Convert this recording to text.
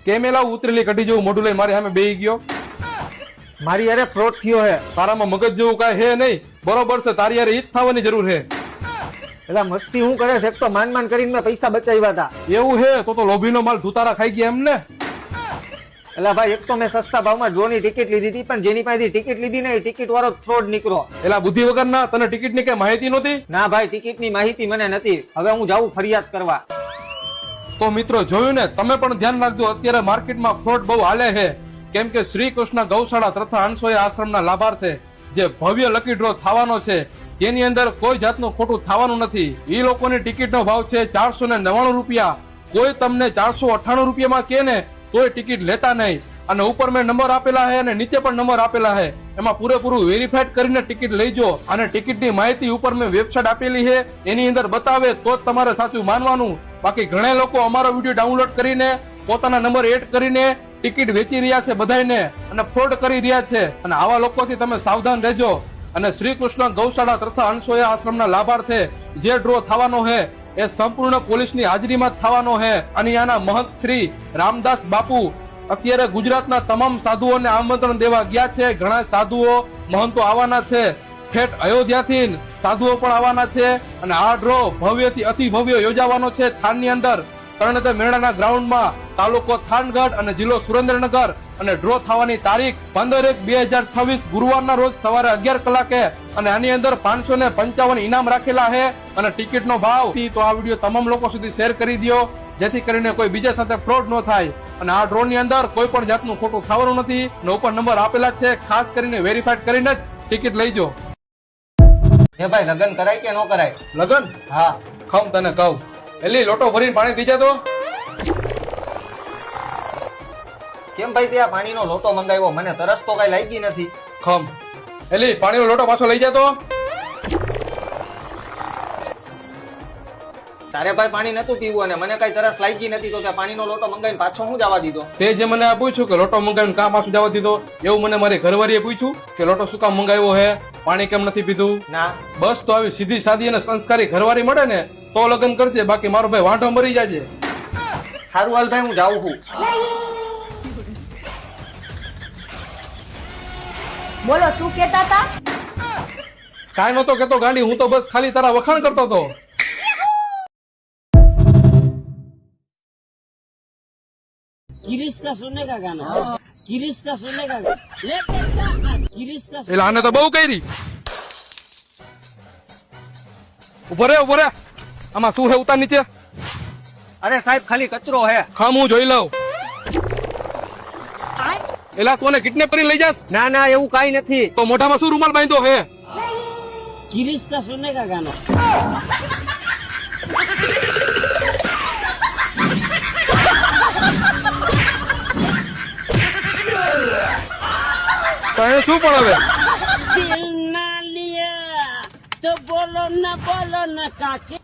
કેમેલા ઉતરેલી કઢી જેવું મોઢું લઈને મારી સામે બેહી ગયો. મારી યારે ફ્રોડ થયો હે. તારામાં મગજ જેવું કાંઈ હે નહીં. બરોબર છે, તારી યાર ઈ જ થવાની જરૂર છે. એટલે મસ્તી હું કરે છે? એક તો માન કરીને મેં પૈસા બચાવ્યા હતા. એવું હે તો લોભીનો માલ ધુતારા ખાઈ ગયા એમ ને. એટલે ભાઈ એક તો મેં સસ્તા ભાવમાં ડ્રોની ટિકિટ લીધી હતી, પણ જેની પાસેથી ટિકિટ લીધી ને એ ટિકિટ વાળો ફ્રોડ નીકળો. એલા બુદ્ધિ વગર ના, તને ટિકિટ ની કઈ માહિતી નહોતી? ના ભાઈ, ટિકિટ ની માહિતી મને નથી. હવે હું જાઉં ફરિયાદ કરવા. તો મિત્રો જોયું ને, તમે પણ ધ્યાન રાખજો. અત્યારે માર્કેટમાં ફ્રોડ બહુ હાલે છે. કેમ કે શ્રી કૃષ્ણ ગૌશાળા તથા અનસોયા આશ્રમના લાભાર્થે જે ભવ્ય લકી ડ્રો થવાનો છે, તેની અંદર કોઈ જાતનું ખોટું થવાનું નથી. એ લોકોની ટિકિટનો ભાવ છે 499 રૂપિયા. કોઈ તમને 498 રૂપિયામાં કે ને તોય ટિકિટ લેતા નહીં. અને ઉપર મેં નંબર આપેલા છે અને નીચે પણ નંબર આપેલા છે. એમાં પૂરેપૂરું વેરીફાઈડ કરીને ટિકિટ લેજો. અને ટિકિટની માહિતી ઉપર મેં વેબસાઇટ આપેલી છે, એની અંદર બતાવે તો જ તમારે સાચું માનવાનું. બાકી ઘણા લોકો અમારો વિડીયો ડાઉનલોડ કરીને પોતાના નંબર એડ કરીને ટિકિટ વેચી રહ્યા છે બધાને, અને ફ્રોડ કરી રહ્યા છે. અને આવા લોકોથી તમે સાવધાન રહેજો. અને શ્રી કૃષ્ણ ગૌશાળા તથા અનસોયા આશ્રમના લાભાર્થે જે ડ્રો થવાનો છે એ સંપૂર્ણ પોલીસની હાજરીમાં જ થવાનો છે. અને આના મહંત શ્રી રામદાસ બાપુ અત્યારે ગુજરાતના તમામ સાધુઓને આમંત્રણ દેવા ગયા છે. ઘણા સાધુઓ મહંતો આવવાના છે. ઠેઠ અયોધ્યાથી સાધુઓ પણ આવવાના છે. અને આ ડ્રો ભવ્યથી અતિ ભવ્ય યોજાવાનો છે થાનની અંદર, તરણેતર મેળાના ગ્રાઉન્ડમાં, તાલુકો થાનગઢ અને જિલ્લો સુરેન્દ્રનગર. અને ડ્રો થવાની તારીખ 15/1/2026 ગુરુવારના રોજ સવારે 11 કલાકે. અને આની અંદર 555 ઇનામ રાખેલા છે. અને ટિકિટનો ભાવ તો આ વિડીયો તમામ લોકો સુધી શેર કરી દો, જેથી કરીને કોઈ બીજા સાથે ફ્રોડ ન થાય. અને આ ડ્રો ની અંદર કોઈ પણ જાતનું ખોટું થવાનું નથી. ને ઉપર નંબર આપેલા છે, ખાસ કરીને વેરીફાઈડ કરીને જ ટિકિટ લઈજો. હે ભાઈ, લગન કરાય કે ન કરાય? લગન? હા. ખમ તને કહું, એલી લોટો ભરીને પાણી દીજે તો. કેમ ભાઈ તે આ પાણીનો લોટો મંગાવ્યો? મને તરસ તો કઈ લાગી નથી. ખમ એલી પાણીનો લોટો પાછો લઈ જા તો. તારે ભાઈ પાણી નતું પીવું અને મને કઈ તરસ લાગી નથી, તો ત્યાં પાણીનો લોટો મંગાવીને પાછો હું જવા દીધો? તે જે મને આ પૂછ્યું કે લોટો મંગાવીને કામ પાછું જવા દીધો, એવું મને મારી ઘરવાળીએ પૂછ્યું કે લોટો શું કામ મંગાવ્યો હે, પાણી કેમ નથી પીધું? ના. બસ તો આવી સીધી સાદી અને સંસ્કારી ઘરવાળી મળે ને તો લગ્ન કરજે, બાકી મારો ભાઈ વાંઢો મરી જાજે. સારું હાલ ભાઈ, હું જાઉં છું. બોલો, શું કેતા હતા? કાંઈ નતો કેતો ગાંડી, હું તો બસ ખાલી તારા વખાણ કરતો હતો. किरिश का सुनने का गाना, किरिश का सुनने का किरिश का એટલે આને તો બહુ કરી. ઉભો રે ઉભો રે, આમાં શું હે ઉતાર નીચે? અરે સાહેબ, ખાલી કચરો હે. ખામ હું જોઈ લઉં. એલા તું કિડનેપ કરી લઈ જાસ? ના ના, એવું કઈ નથી. તો મોઢામાં શું રૂમાલ બાંધ્યો હે? किरिश का सुनने का गाना. તો એ શું પણ હવે? दिल ना लिया तो बोलो ना काके.